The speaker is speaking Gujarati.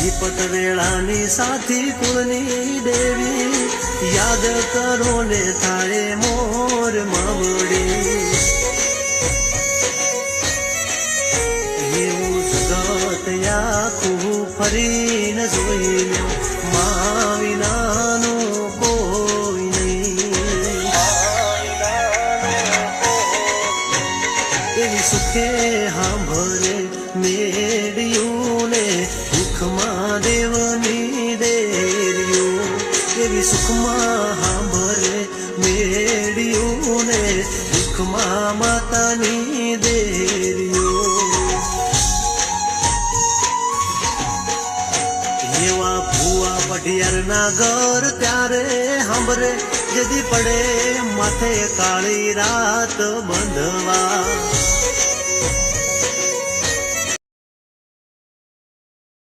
વિપત વેળાની સાથી કુળની દેવી યાદ કરો ને થાય મોર માવડી એવું જગત આખું ફરીને જોઈ લો મા વિનાનું કોઈ નહીં એવી સુખે સાંભળે મેળ્યું ને દુઃખમાં દેવની દેર્યું એવી સુખમાં સાંભળે મેળ્યું ને દુઃખમાં માતાની દેર્યું એવા ભૂવા પઢિયારના ઘર ત્યારે સાંભળે જદી પડે માથે કાળી રાત બંધવા